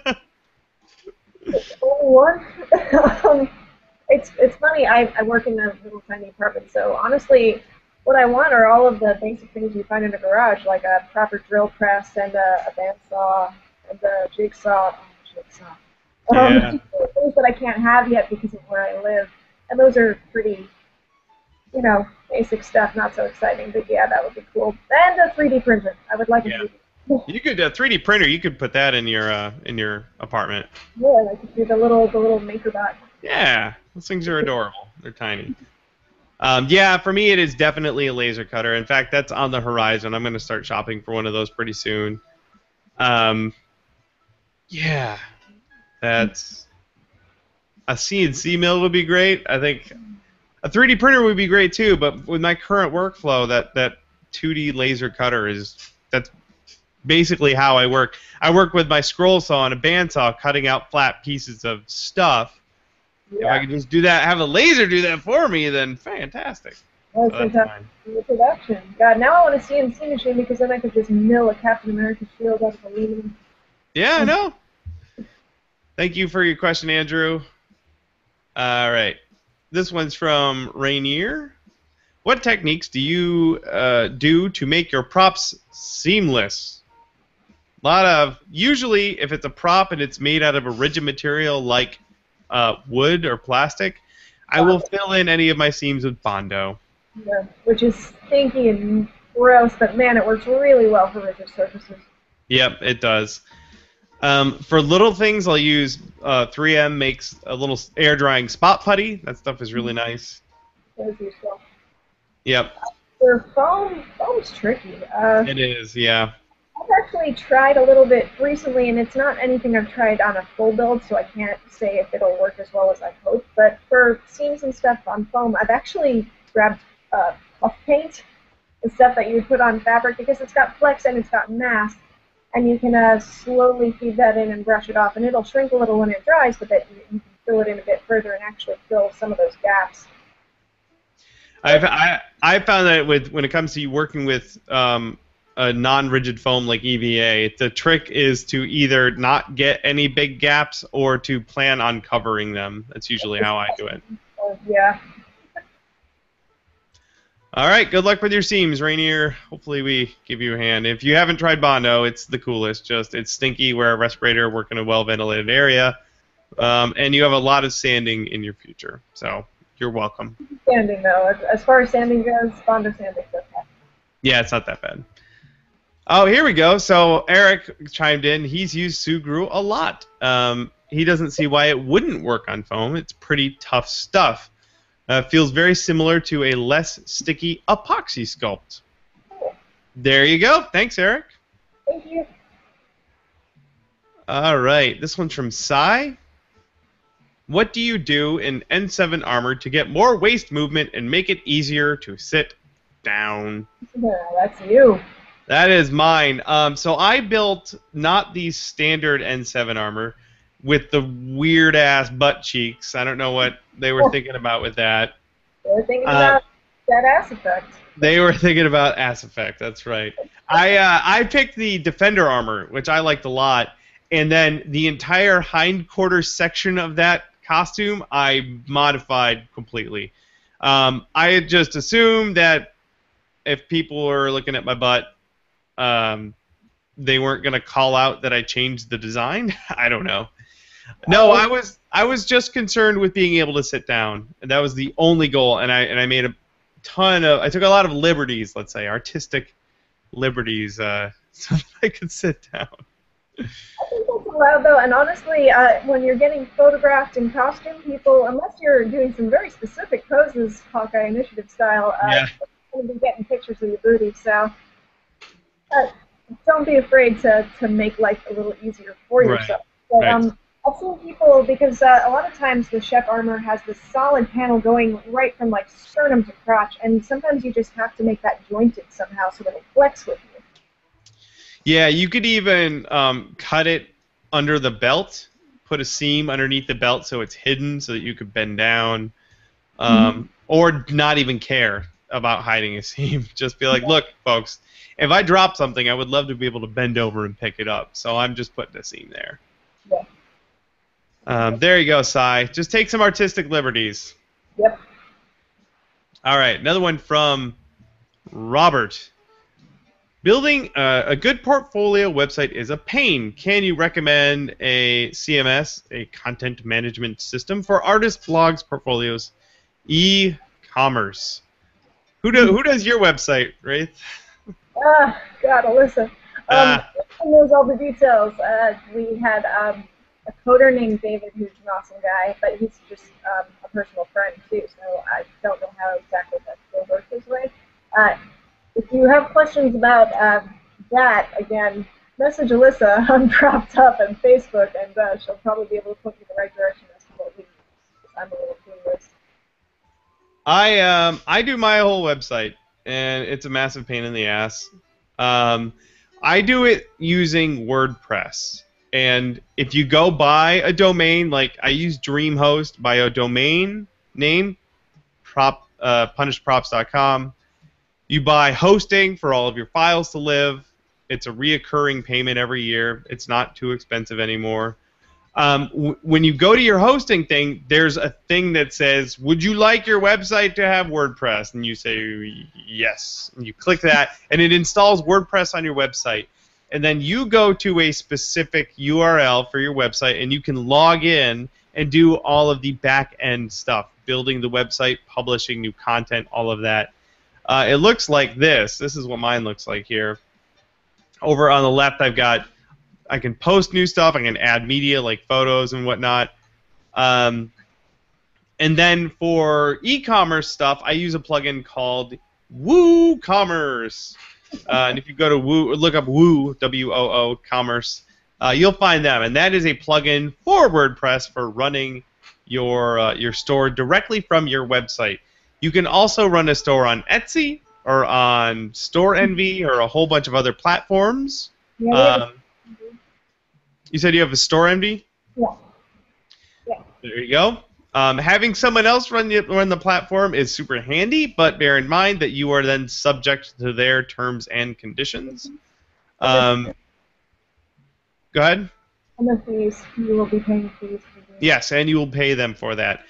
one? It's funny. I work in a little tiny apartment, so honestly, what I want are all of the basic things you find in a garage, like a proper drill press and a bandsaw and a jigsaw. Yeah. Things that I can't have yet because of where I live, and those are pretty, basic stuff, not so exciting. But yeah, that would be cool. And a 3D printer. I would like a 3D. You could 3D printer. You could put that in your apartment. Yeah, I could do the little MakerBot. Yeah, those things are adorable. They're tiny. Yeah, for me it is definitely a laser cutter. In fact, that's on the horizon. I'm going to start shopping for one of those pretty soon. Yeah, that's a CNC mill would be great. I think a 3D printer would be great too. But with my current workflow, that 2D laser cutter that's basically how I work. I work with my scroll saw and a bandsaw, cutting out flat pieces of stuff. Yeah. If I could just do that, have a laser do that for me, then fantastic. That's fantastic. Production. God, now I want a CNC machine because then I could just mill a Captain America shield out of aluminum. Yeah, I know. Thank you for your question, Andrew. All right. This one's from Rainier. What techniques do you do to make your props seamless? Usually, if it's a prop and it's made out of a rigid material like wood or plastic, I will fill in any of my seams with Bondo. Yeah, which is stinky and gross, but man, it works really well for rigid surfaces. Yep, it does. For little things, I'll use 3M makes a little air drying spot putty. That stuff is really nice. That is useful. Yep. For foam's tricky. It is, yeah. I've actually tried a little bit recently, and it's not anything I've tried on a full build, so I can't say if it'll work as well as I hope. But for seams and stuff on foam, I've actually grabbed puff paint, the stuff that you would put on fabric, because it's got flex and it's got mass, and you can slowly feed that in and brush it off, and it'll shrink a little when it dries, but that you can fill it in a bit further and actually fill some of those gaps. I found that when it comes to working with a non-rigid foam like EVA, the trick is to either not get any big gaps or to plan on covering them. That's usually how I do it. Yeah. All right, good luck with your seams, Rainier. Hopefully we give you a hand. If you haven't tried Bondo, it's the coolest. It's stinky, wear a respirator, work in a well-ventilated area, And you have a lot of sanding in your future, so you're welcome. Sanding though, as far as sanding goes, Bondo sanding's okay. Yeah, it's not that bad. Oh, here we go. So Eric chimed in. He's used Sugru a lot. He doesn't see why it wouldn't work on foam. It's pretty tough stuff. Feels very similar to a less sticky epoxy sculpt. There you go. Thanks, Eric. Thank you. All right. This one's from Sai. What do you do in N7 armor to get more waist movement and make it easier to sit down? Yeah, that's you. That is mine. So I built not the standard N7 armor with the weird-ass butt cheeks. I don't know what they were thinking about with that. They were thinking about that ass effect. They were thinking about ass effect. That's right. I picked the Defender armor, which I liked a lot, and then the entire hindquarter section of that costume I modified completely. I had just assumed that if people were looking at my butt, they weren't going to call out that I changed the design. I don't know. No, I was just concerned with being able to sit down, and that was the only goal. And I made a ton of. I took a lot of liberties, let's say, artistic liberties, so that I could sit down. I think that's allowed though, and honestly, when you're getting photographed in costume, people, unless you're doing some very specific poses, Hawkeye Initiative style, Yeah. you're going to be getting pictures of your booty. So. Don't be afraid to make life a little easier for yourself. But, Right. I've seen people, because a lot of times the Shep armor has this solid panel going right from like sternum to crotch, and sometimes you just have to make that jointed somehow so that it flex with you. Yeah, you could even cut it under the belt, put a seam underneath the belt so it's hidden so that you could bend down, or not even care about hiding a seam. Just be like, look, folks, if I drop something, I would love to be able to bend over and pick it up. So I'm just putting a seam there. Yeah. There you go, Sai. Just take some artistic liberties. Yep. All right, another one from Robert. Building a good portfolio website is a pain. Can you recommend a CMS, a content management system for artists, blogs, portfolios, e-commerce? Who does your website, Reith? God, Alyssa. He knows all the details. We had a coder named David, who's an awesome guy, but he's just a personal friend too, so I don't know how exactly that still works this way. If you have questions about that, again, message Alyssa on Propped Up on Facebook, and she'll probably be able to point you in the right direction as to what we use. I'm a little clueless. I do my whole website, and it's a massive pain in the ass. I do it using WordPress, and if you go buy a domain, like I use DreamHost, buy a domain name, punishedprops.com. You buy hosting for all of your files to live. It's a reoccurring payment every year. It's not too expensive anymore. When you go to your hosting thing, there's a thing that says, would you like your website to have WordPress? And you say, yes. And you click that, and it installs WordPress on your website. And then you go to a specific URL for your website, and you can log in and do all of the back-end stuff, building the website, publishing new content, all of that. It looks like this. This is what mine looks like here. Over on the left, I can post new stuff. I can add media like photos and whatnot. And then for e-commerce stuff, I use a plugin called WooCommerce. And if you go to Woo, look up Woo, W-O-O, Commerce, you'll find them. And that is a plugin for WordPress for running your store directly from your website. You can also run a store on Etsy or on Store Envy or a whole bunch of other platforms. Yeah, You said you have a Store Envy? yeah. There you go. Having someone else run the platform is super handy, but bear in mind that you are then subject to their terms and conditions. Go ahead. And the fees. You will be paying fees for this. Yes, and you will pay them for that.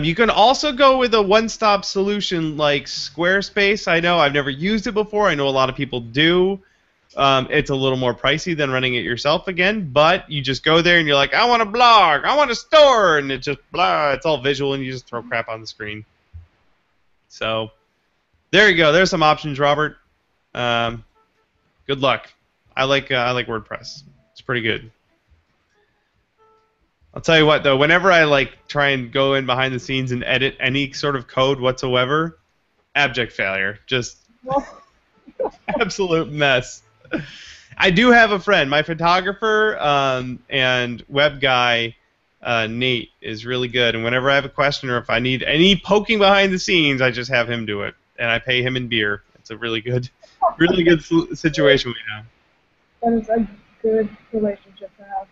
You can also go with a one-stop solution like Squarespace. I know I've never used it before. I know a lot of people do. It's a little more pricey than running it yourself again, but you just go there and you're like, I want a blog, I want a store, and it just blah, it's all visual, and you just throw crap on the screen. So there you go. There's some options, Robert. Good luck. I like WordPress. It's pretty good. I'll tell you what though, whenever I like try and go in behind the scenes and edit any sort of code whatsoever, abject failure. Just absolute mess. I do have a friend, my photographer and web guy, Nate, is really good. And whenever I have a question or if I need any poking behind the scenes, I just have him do it, and I pay him in beer. It's a really good situation we have. That is a good relationship to have.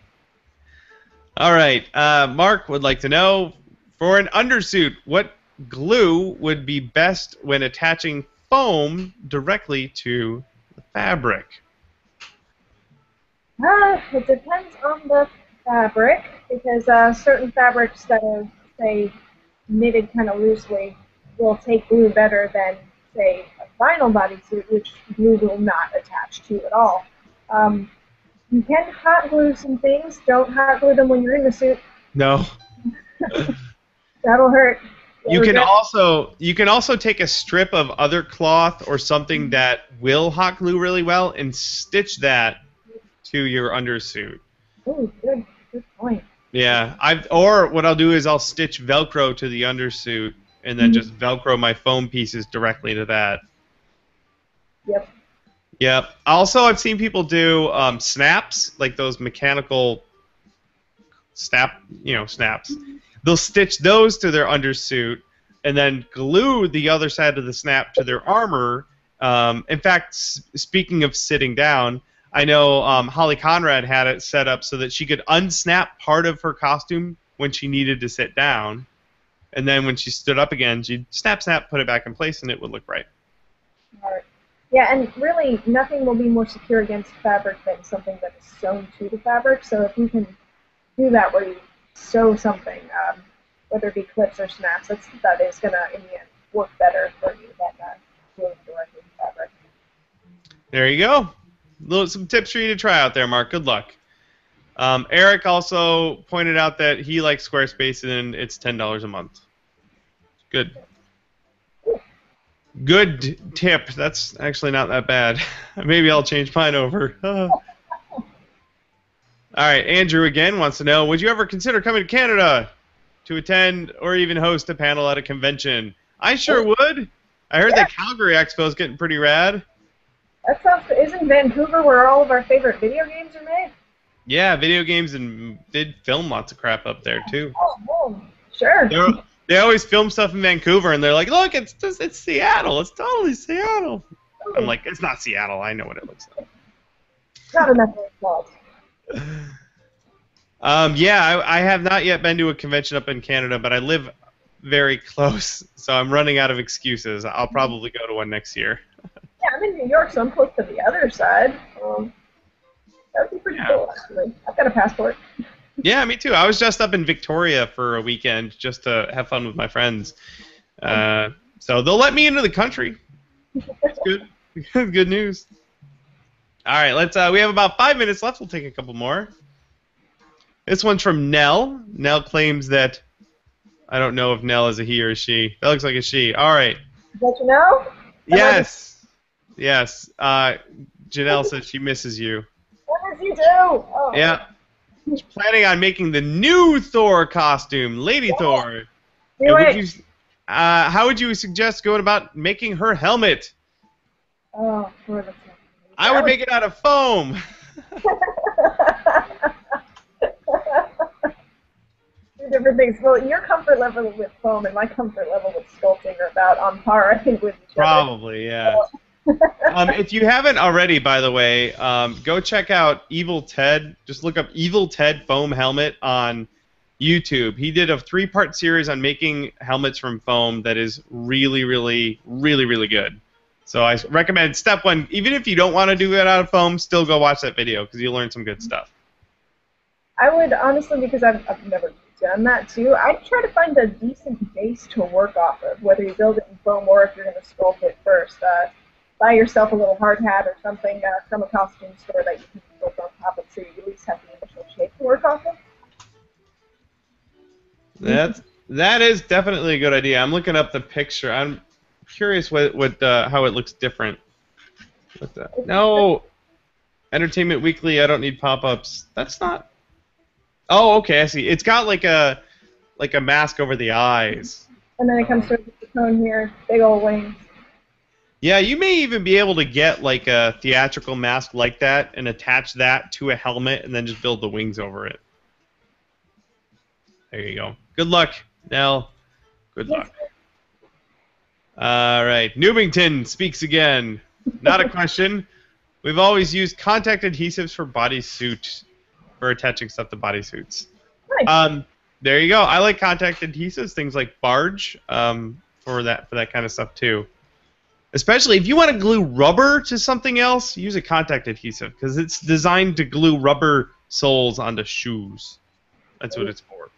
All right, Mark would like to know, for an undersuit, what glue would be best when attaching foam directly to the fabric? It depends on the fabric, because certain fabrics that are, say, knitted kind of loosely will take glue better than, say, a vinyl bodysuit, which glue will not attach to at all. You can hot glue some things. Don't hot glue them when you're in the suit. No. That'll hurt. You can also take a strip of other cloth or something that will hot glue really well and stitch that to your undersuit. Oh, good point. Yeah, or what I'll do is I'll stitch Velcro to the undersuit and then just Velcro my foam pieces directly to that. Yep. Yep. Also, I've seen people do snaps, like those mechanical snaps. They'll stitch those to their undersuit and then glue the other side of the snap to their armor. In fact, speaking of sitting down, I know Holly Conrad had it set up so that she could unsnap part of her costume when she needed to sit down, and then when she stood up again, she'd snap, put it back in place, and it would look right. Right. Yeah, and really, nothing will be more secure against fabric than something that is sewn to the fabric. So if you can do that where you sew something, whether it be clips or snaps, that is going to, in the end, work better for you than doing it directly with fabric. There you go. Some tips for you to try out there, Mark. Good luck. Eric also pointed out that he likes Squarespace, and it's $10 a month. Good. Good tip. That's actually not that bad. Maybe I'll change mine over. All right, Andrew again wants to know, would you ever consider coming to Canada to attend or even host a panel at a convention? I sure would. I heard that Calgary Expo is getting pretty rad. That sounds. Isn't Vancouver where all of our favorite video games are made? Yeah, video games, and they'd film lots of crap up there too. Oh, sure. They always film stuff in Vancouver, and they're like, "Look, it's Seattle. It's totally Seattle." I'm like, "It's not Seattle. I know what it looks like." Not enough fault. Yeah, I have not yet been to a convention up in Canada, but I live very close, so I'm running out of excuses. I'll probably go to one next year. Yeah, I'm in New York, so I'm close to the other side. That would be pretty cool, actually. I've got a passport. Yeah, me too. I was just up in Victoria for a weekend just to have fun with my friends. So they'll let me into the country. That's good. Good news. All right, we have about 5 minutes left. We'll take a couple more. This one's from Nell. Nell claims that, I don't know if Nell is a he or a she. That looks like a she. All right. Is that you know? Yes. Yes. Janelle says she misses you. What does you do? Oh. Yeah. She's planning on making the new Thor costume, Lady Thor. How would you suggest going about making her helmet? Oh, I would make it out of foam. Two different things. Well, your comfort level with foam and my comfort level with sculpting are about on par, I think, with each other. Probably, yeah. If you haven't already, by the way, go check out Evil Ted. Just look up Evil Ted foam helmet on YouTube. He did a 3-part series on making helmets from foam that is really, really, really, really good. So I recommend step 1, even if you don't want to do it out of foam, still go watch that video because you'll learn some good stuff. I would honestly, because I've never done that too, I'd try to find a decent base to work off of, whether you build it in foam or if you're going to sculpt it first. buy yourself a little hard hat or something from a costume store that you can build on top of, so you at least have the initial shape to work off of. That is definitely a good idea. I'm looking up the picture. I'm curious how it looks different. No, Entertainment Weekly. I don't need pop-ups. That's not. Oh, okay. I see. It's got like a mask over the eyes. And then it comes to the cone here, big old wings. Yeah, you may even be able to get like a theatrical mask like that and attach that to a helmet and then just build the wings over it. There you go. Good luck, Nell. Good luck. All right. Newbington speaks again. Not a question. We've always used contact adhesives for bodysuit, for attaching stuff to bodysuits. Nice. There you go. I like contact adhesives, things like Barge, for that kind of stuff too. Especially if you want to glue rubber to something else, use a contact adhesive because it's designed to glue rubber soles onto shoes. That's what it's for.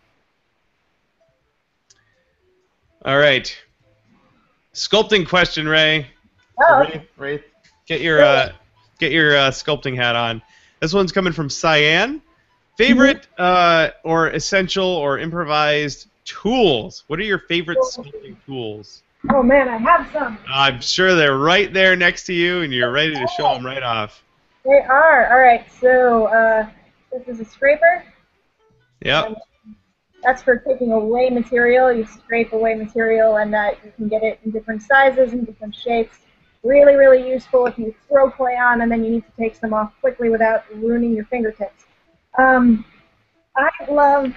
All right. Sculpting question, Ray. Oh. Reith, get your sculpting hat on. This one's coming from Cyan. Favorite or essential or improvised tools? What are your favorite sculpting tools? Oh man, I have some. I'm sure they're right there next to you, and you're ready to show them right off. They are. All right. So this is a scraper. Yep. That's for taking away material. You scrape away material, and you can get it in different sizes and different shapes. Really, really useful if you throw clay on and then you need to take some off quickly without ruining your fingertips. I love.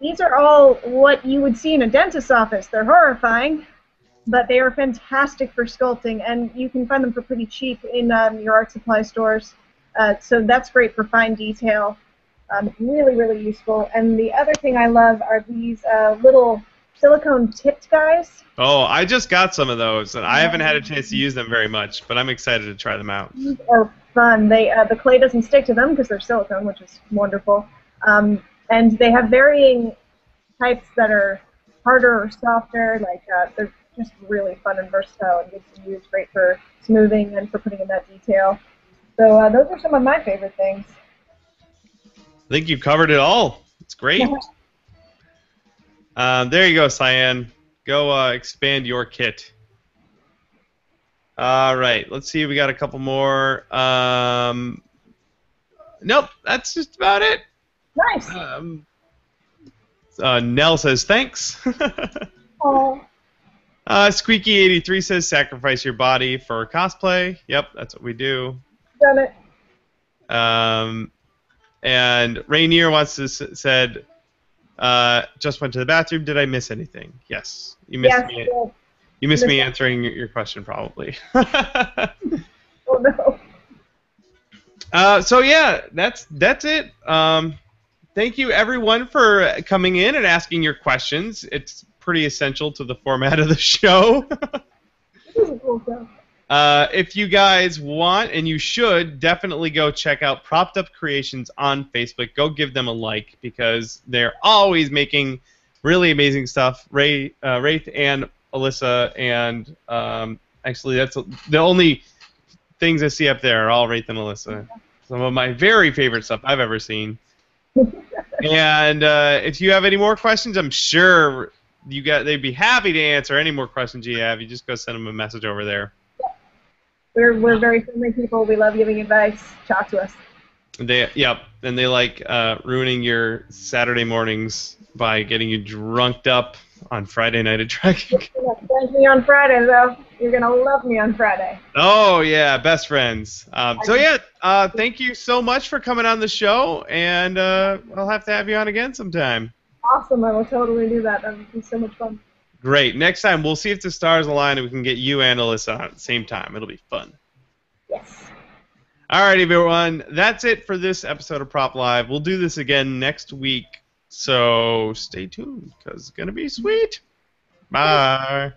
These are all what you would see in a dentist's office. They're horrifying, but they are fantastic for sculpting, and you can find them for pretty cheap in your art supply stores. So that's great for fine detail. Really, really useful. And the other thing I love are these little silicone tipped guys. Oh, I just got some of those, and I haven't had a chance to use them very much, but I'm excited to try them out. These are fun. The clay doesn't stick to them because they're silicone, which is wonderful. And they have varying types that are harder or softer. Like they're just really fun and versatile and good to use. Great for smoothing and for putting in that detail. So those are some of my favorite things. I think you covered it all. It's great. There you go, Cyan. Go expand your kit. All right. Let's see. We got a couple more. Nope. That's just about it. Nice. Nell says thanks. Oh. Squeaky83 says sacrifice your body for cosplay. Yep, that's what we do. Done it. And Rainier said, just went to the bathroom. Did I miss anything? Yes. You missed me. You missed me answering your question, probably. Oh no. So yeah, that's it. Thank you everyone for coming in and asking your questions. It's pretty essential to the format of the show. It is a cool show. If you guys want, and you should, definitely go check out Propped Up Creations on Facebook. Go give them a like because they're always making really amazing stuff. Reith and Alyssa, and actually that's the only things I see up there are all Reith and Alyssa. Some of my very favorite stuff I've ever seen. And if you have any more questions, I'm sure they'd be happy to answer any more questions you have. You just go send them a message over there. We're very friendly people. We love giving advice. Talk to us. And they like ruining your Saturday mornings by getting you drunked up on Friday night at Trekking. Thank me on Friday, though. You're gonna love me on Friday. Oh yeah, best friends. Thank you so much for coming on the show, and I'll have to have you on again sometime. Awesome, I will totally do that. That would be so much fun. Great. Next time, we'll see if the stars align and we can get you and Alyssa on at the same time. It'll be fun. Yes. All right, everyone. That's it for this episode of Prop Live. We'll do this again next week, so stay tuned because it's going to be sweet. Bye.